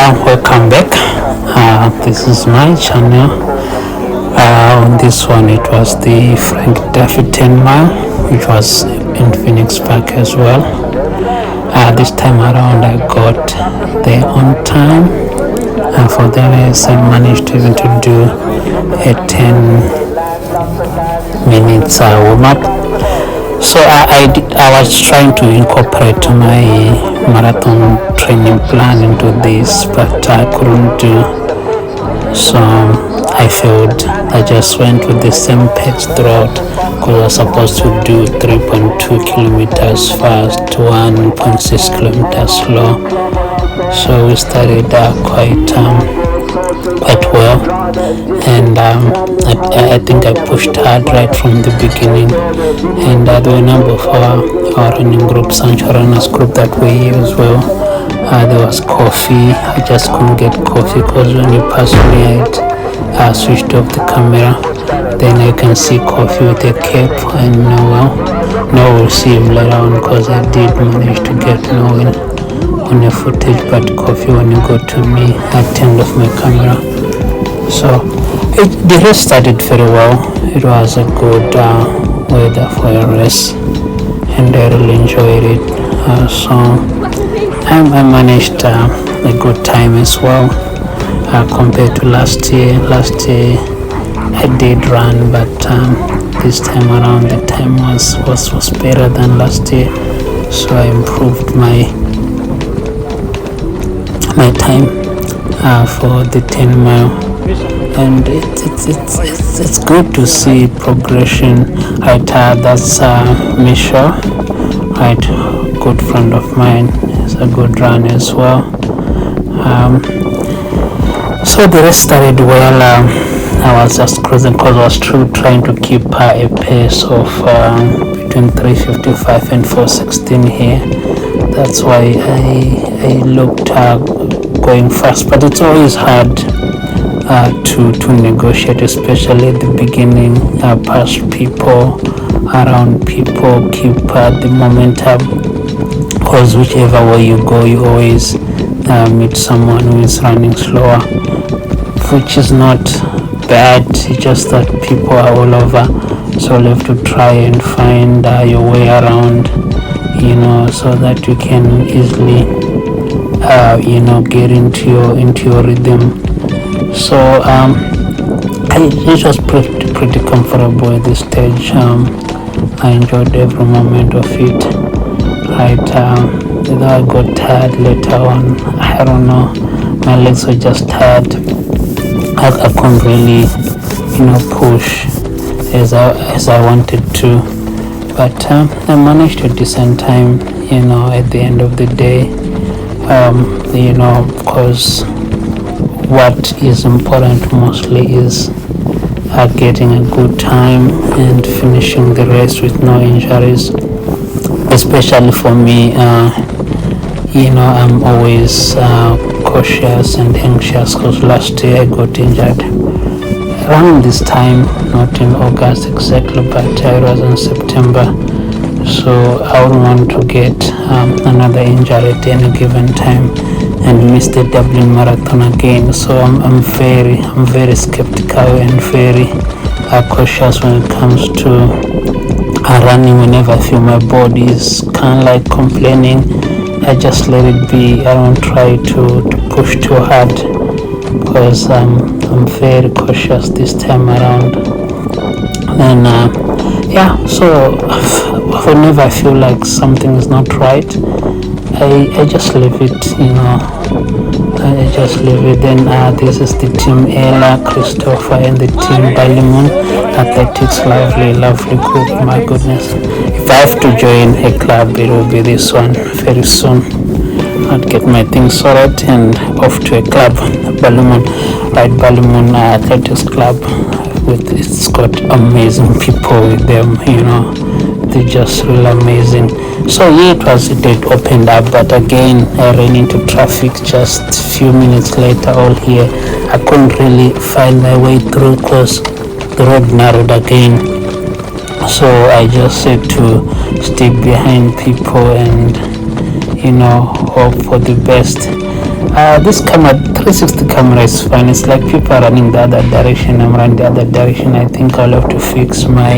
Welcome back. This is my channel. On this one, it was the Frank Duffy 10 mile, which was in Phoenix Park as well. This time around, I got there on time. For the race, I managed to even to do a 10 minutes warm up. So I was trying to incorporate my marathon training plan into this, but I couldn't do. So I failed. I just went with the same pace throughout because I was supposed to do 3.2 kilometers fast, 1.6 kilometers slow. So we started quite well, and I think I pushed hard right from the beginning. And there were a number of our running groups, Sancho Runners group that we use well. There was coffee. I just couldn't get coffee because when you passed me, I switched off the camera. Then I can see coffee with a cap, and we'll see him later on because I did manage to get on the footage, but coffee when you go to me, I turned off my camera. So the race started very well. It was a good weather for a race, and I really enjoyed it. So I managed a good time as well compared to last year. Last year I did run, but this time around the time was better than last year. So I improved my time for the 10 mile, and it's good to see progression. Right, that's Misha, right, good friend of mine. It's a good run as well. So the race started well. I was just cruising because I was trying to keep a pace of between 3:55 and 4:16 here. That's why I looked going fast, but it's always hard to negotiate, especially at the beginning, past people, around people, keep the momentum, because whichever way you go, you always meet someone who is running slower, which is not bad. It's just that people are all over, so you have to try and find your way around, so that you can easily get into your rhythm. So it was pretty comfortable at this stage. I enjoyed every moment of it. Right, though I got tired later on. I don't know, my legs were just tired. I couldn't really push as I wanted to, but I managed a decent time at the end of the day. Because what is important mostly is getting a good time and finishing the race with no injuries. Especially for me, I'm always cautious and anxious because last year I got injured around this time, not in August exactly, but it was in September. So I would want to get another injury at any given time and miss the Dublin Marathon again. So I'm very skeptical and very cautious when it comes to running. Whenever I feel my body is kind of like complaining, I just let it be. I don't try to push too hard because I'm very cautious this time around. And so whenever I feel like something is not right, I just leave it, I just leave it. Then this is the team Ella, Christopher, and the team Ballymoon Athletics. Lovely group. My goodness, if I have to join a club, it will be this one very soon. I'll get my things sorted and off to a club, Ballymoon Athletics Club. It's got amazing people with them, they're just really amazing. So it opened up, but again I ran into traffic just a few minutes later. All here, I couldn't really find my way through because the road narrowed again. So I just had to stick behind people and hope for the best. This camera, 360 camera, is fine. It's like people are running the other direction, I'm running the other direction. I think I'll have to fix my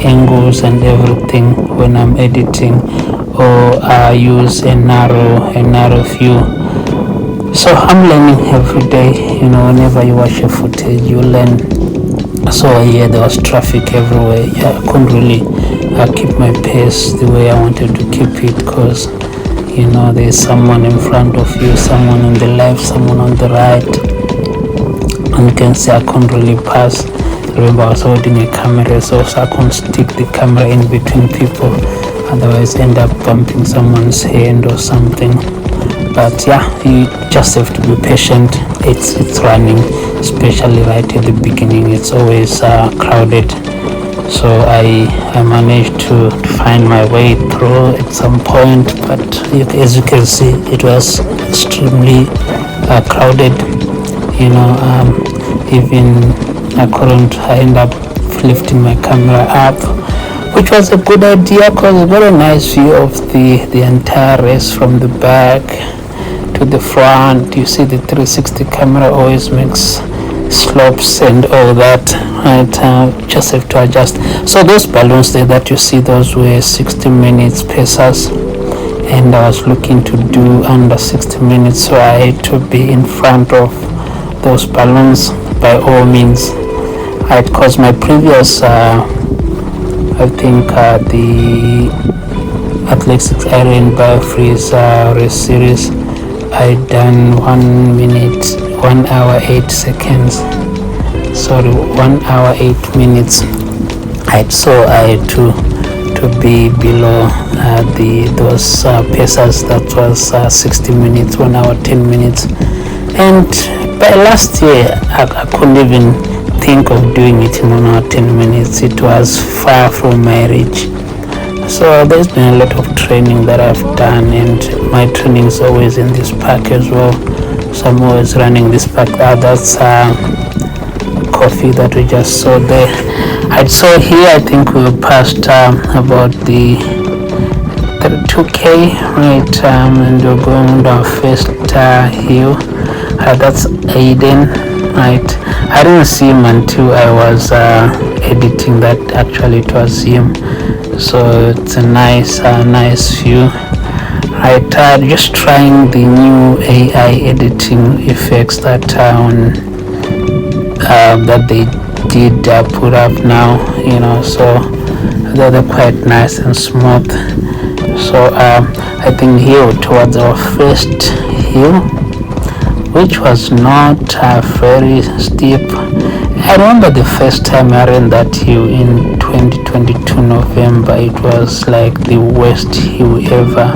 angles and everything when I'm editing, or use a narrow view. So I'm learning every day. Whenever you watch a footage, you learn. So yeah, there was traffic everywhere. I couldn't really keep my pace the way I wanted to keep it, because there's someone in front of you, someone on the left, someone on the right, and you can see I couldn't really pass. Remember, I was holding a camera, so I couldn't stick the camera in between people, otherwise end up bumping someone's hand or something. But yeah, you just have to be patient. It's running, especially right at the beginning. It's always crowded. So I managed to find my way through at some point, but as you can see, it was extremely crowded. Even I end up lifting my camera up, which was a good idea, because I got a nice view of the entire race from the back to the front. You see, the 360 camera always makes slopes and all that, right? Just have to adjust. So those balloons there that you see, those were 60 minutes pacers, and I was looking to do under 60 minutes, so I had to be in front of those balloons by all means, right? Because my previous I think the athletics Iron Biofreeze race series, I done 1 hour 8 seconds. Sorry, 1 hour 8 minutes. So I had to be below those pacers. That was 60 minutes, 1 hour 10 minutes. And by last year, I couldn't even think of doing it in 1 hour 10 minutes. It was far from my reach. So there's been a lot of training that I've done, and my training is always in this park as well. So I'm always running this park. That's coffee that we just saw there. I saw here, I think we were past about the 2K, right? And we're going down first hill. That's Aiden, right? I didn't see him until I was editing that. Actually, it was him. So it's a nice view, right? Just trying the new AI editing effects that that they did put up now, so they're quite nice and smooth. So I think here towards our first hill, which was not very steep. I remember the first time I ran that hill in 2022 November, it was like the worst hill ever.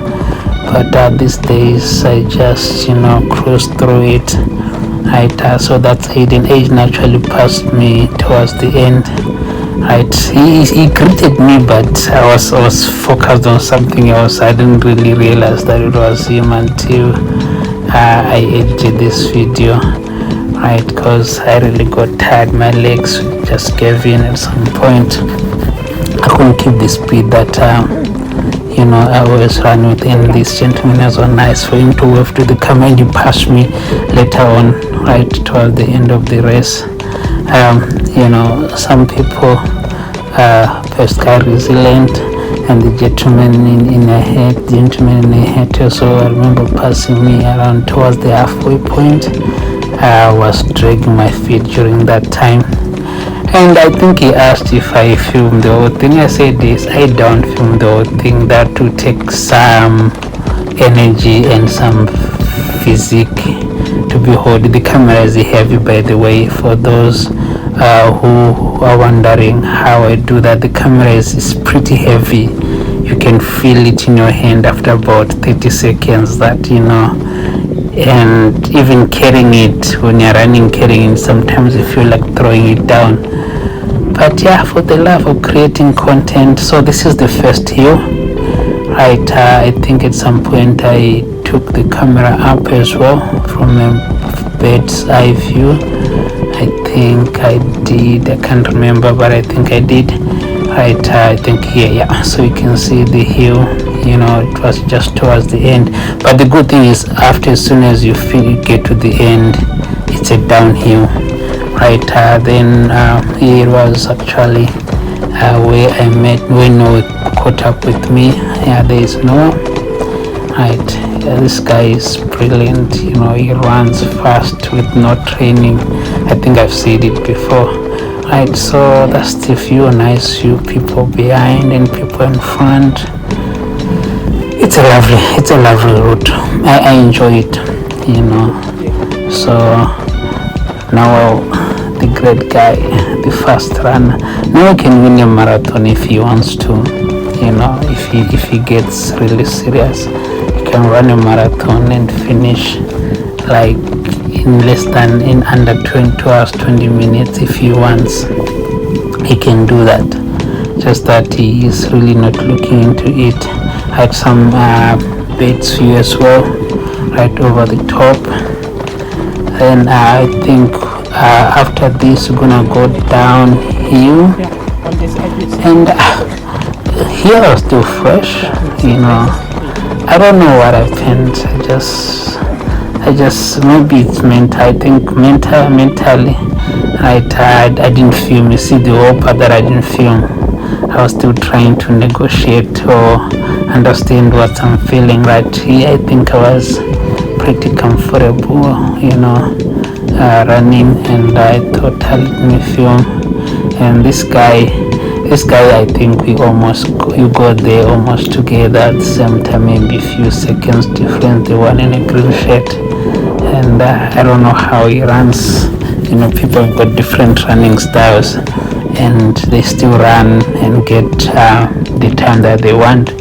But these days I just cruised through it. Right, so that's Aiden. Aiden actually passed me towards the end. Right, he greeted me, but I was focused on something else. I didn't really realize that it was him until I edited this video, right? Because I really got tired. My legs just gave in at some point. I couldn't keep the speed that I always run with. And this gentleman was nice for him to wave to the camera, and he passed me later on, right toward the end of the race. Some people first are resilient, and the gentleman in a hat also, I remember passing me around towards the halfway point. I was dragging my feet during that time, and I think he asked if I filmed the whole thing. I said yes, I don't film the whole thing. That will take some energy and some physique to behold. The camera is heavy, by the way, for those who are wondering how I do that. The camera is pretty heavy. You can feel it in your hand after about 30 seconds that and even carrying it, when you're running, carrying it, sometimes you feel like throwing it down. But yeah, for the love of creating content. So this is the first hill, right? I think at some point I took the camera up as well from a bird's eye view. I think I did, I can't remember, but I think I did. Right, I think here, yeah, so you can see the hill it was just towards the end. But the good thing is, as soon as you get to the end, it's a downhill, right? Then it was actually where I met when Noah caught up with me. There is Noah, right? This guy is brilliant. He runs fast with no training. I think I've said it before, right? So that's the view, nice view, people behind and people in front. It's a lovely route. I enjoy it, So now the great guy, the fast runner, now he can win a marathon if he wants to. If he gets really serious, he can run a marathon and finish like in under 2 hours 20 minutes if he wants. He can do that. Just that he is really not looking into it. I had some baits view as well, right over the top. And I think after this we're gonna go downhill, and here I was still fresh. I don't know what happened. I just maybe it's mental. I think mentally, right? I didn't film. You see the whole part that I didn't film. I was still trying to negotiate or understand what I'm feeling. Right here, I think I was pretty comfortable, running, and I thought let me film. And this guy, I think we got there almost together at the same time, maybe a few seconds difference. The one in a green shirt, and I don't know how he runs. People have got different running styles, and they still run and get the time that they want,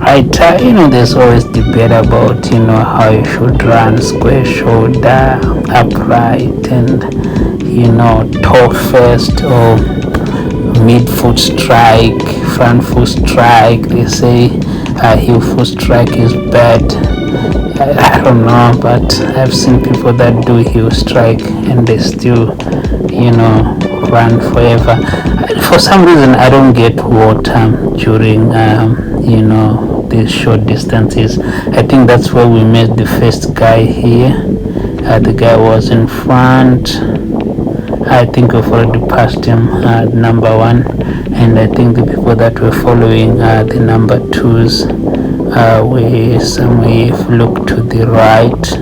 right? There's always debate about how you should run: square shoulder, upright, and toe first, or mid foot strike, front foot strike. They say heel foot strike is bad. I don't know, but I've seen people that do heel strike and they still run forever. For some reason I don't get water during these short distances. I think that's where we met the first guy here. The guy was in front. I think we've already passed him, number one, and I think the people that were following the number twos were somewhere. If you look to the right,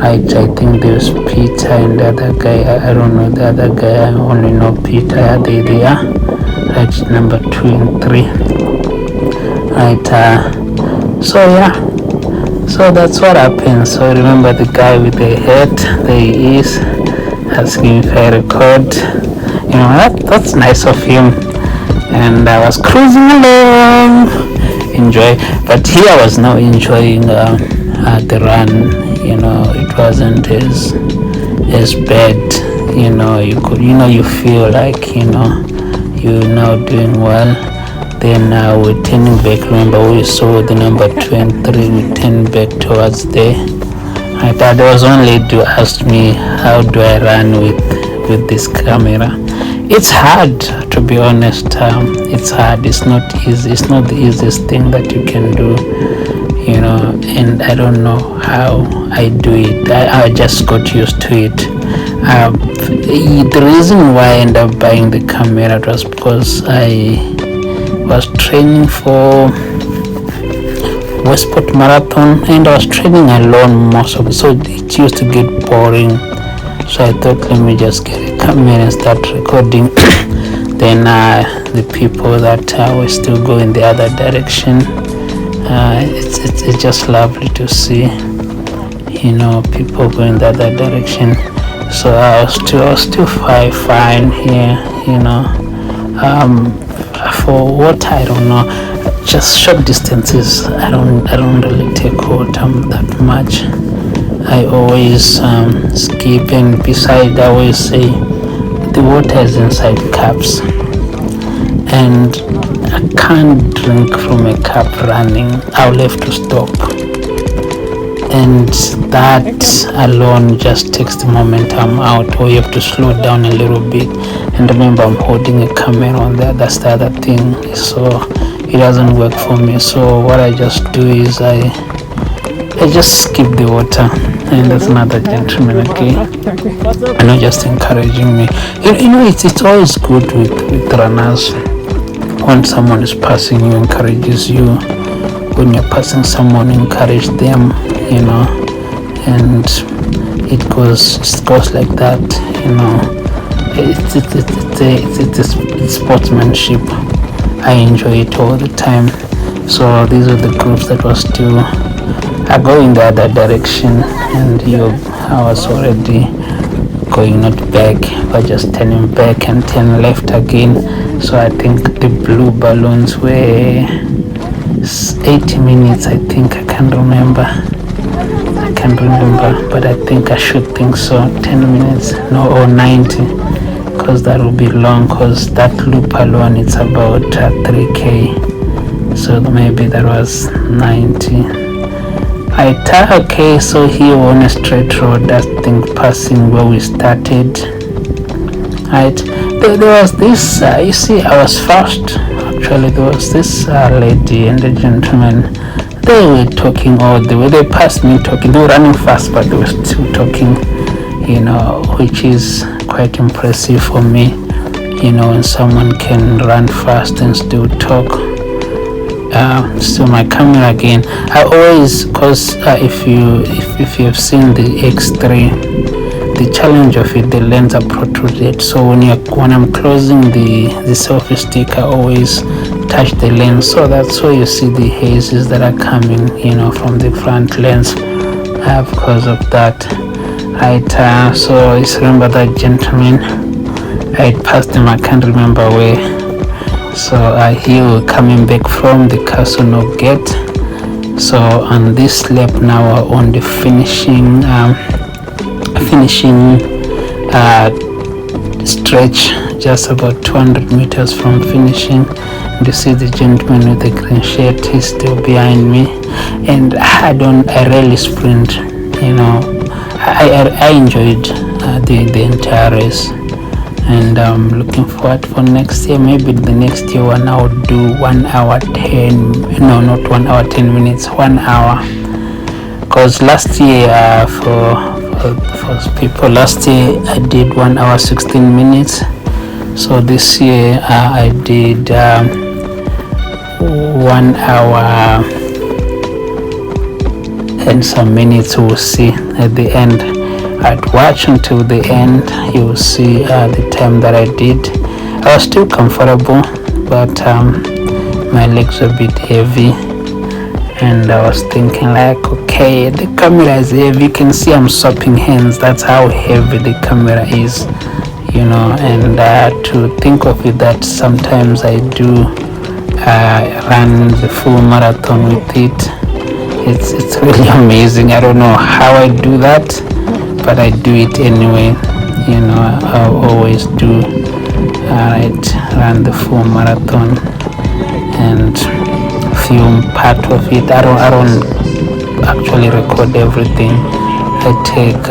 I think there's Peter and the other guy. I don't know the other guy. I only know Peter. They are right, number 2 and 3. Right. So that's what happened. So remember the guy with the hat. There he is, asking if I record. That's nice of him. And I was cruising along, enjoy. But here I was now enjoying the run. It wasn't as bad. You feel like you're now doing well. Then we're turning back. Remember we saw the number 2 and 3. We turned back towards there. There was one lady who asked me, how do I run with this camera? It's hard, to be honest. It's hard. It's not easy. It's not the easiest thing that you can do, and I don't know how I do it. I just got used to it. The reason why I ended up buying the camera was because I was training for Westport Marathon, and I was training alone most of it, so it used to get boring. So I thought, let me just get a camera and start recording. Then the people that were still going the other direction, it's just lovely to see, people going the other direction. So I was still fine here, for what, I don't know, just short distances. I don't really take water that much. I always skip, and besides I always say the water is inside cups, and I can't drink from a cup running. I'll have to stop, and that alone just takes the momentum out, or you have to slow down a little bit. And remember, I'm holding a camera on there. That's the other thing. So it doesn't work for me. So what I just do is I just skip the water. And there's another gentleman, okay, just encouraging me. It's always good with runners. When someone is passing you, encourages you. When you're passing someone, encourage them, and it goes like that, it's sportsmanship. I enjoy it all the time. So these are the groups that was still going the other direction, and I was already going not back but just turning back and turn left again. So I think the blue balloons were 80 minutes, I think. I can't remember, but I think I should think so. 10 minutes, no, or 90, because that will be long, because that loop alone it's about 3k, so maybe that was 90. Okay, so here on a straight road, that thing passing where we started. There was this, you see, I was fast. Actually, there was this lady and a gentleman. They were talking all the way. They passed me talking. They were running fast, but they were still talking, which is quite impressive for me. When someone can run fast and still talk. So my camera again, I always, because if you have seen the X3, the challenge of it, the lens are protruded. So when I'm closing the selfie stick, I always touch the lens. So that's why you see the hazes that are coming, from the front lens, because of that. So I remember that gentleman. I passed him. I can't remember where. So he was coming back from the castle no gate. So on this lap now, we're on the finishing stretch, just about 200 meters from finishing. And you see the gentleman with the green shirt, he's still behind me. And I rarely sprint, I enjoyed the entire race. And I'm looking forward for next year. Maybe the next year one I would do 1 hour 10, no, not 1 hour 10 minutes, 1 hour. Because last year for people, last year I did 1 hour 16 minutes. So this year I did 1 hour and some minutes. We'll see at the end. I'd watch until the end. You will see the time that I did. I was still comfortable, but my legs were a bit heavy, and I was thinking like, okay, the camera is heavy. You can see I'm swapping hands. That's how heavy the camera is, and to think of it that sometimes I do run the full marathon with it. It's really amazing. I don't know how I do that, but I do it anyway. I always do. Run the full marathon and film part of it. I don't actually record everything. I take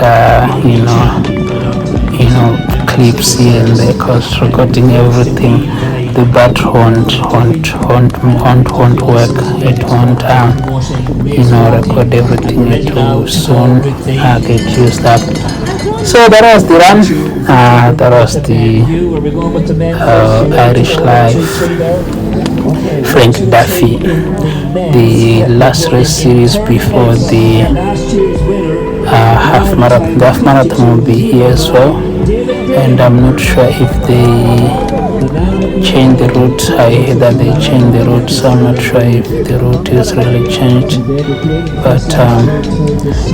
clips here and there, because recording everything, the battery won't work. It won't record everything. It will soon get used up. So that was the run. That was the Irish Life, Frank Duffy. The last race series before the half marathon. The half marathon will be here as well, and I'm not sure if they change the route. I heard that they changed the route, so I'm not sure if the route is really changed. But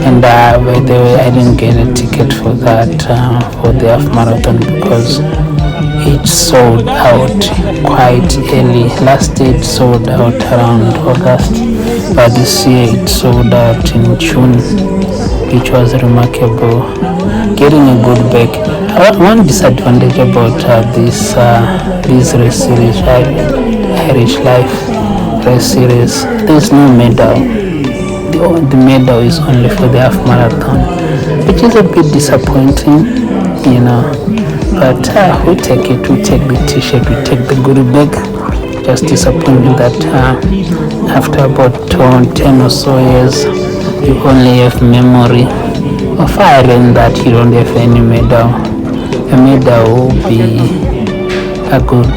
and by the way, I didn't get a ticket for that for the half marathon, because it sold out quite early. Last year it sold out around August, but this year it sold out in June, which was remarkable. Getting a good back. One disadvantage about this race series, Irish Life race series, there's no medal. The medal is only for the half marathon, which is a bit disappointing, But we take it. We take the t-shirt. We take the goodie bag. just disappointing that after about 10 or so years, you only have memory of iron that you don't have any medal. A medal will be a good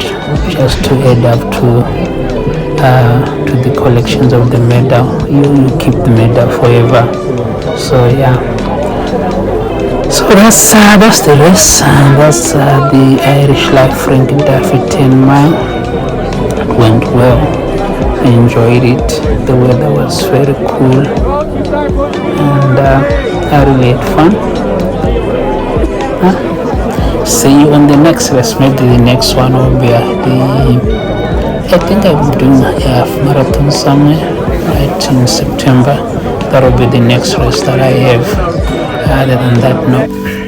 just to add up to the collections of the medal. You keep the medal forever. So yeah. So that's the race. That's the Irish Life Frank Duffy 10 mile. It went well. I enjoyed it. The weather was very cool, and I really had fun. See you on the next race. Maybe the next one will be I think I'll be doing a half marathon somewhere right in September. That will be the next race that I have. Other than that, no.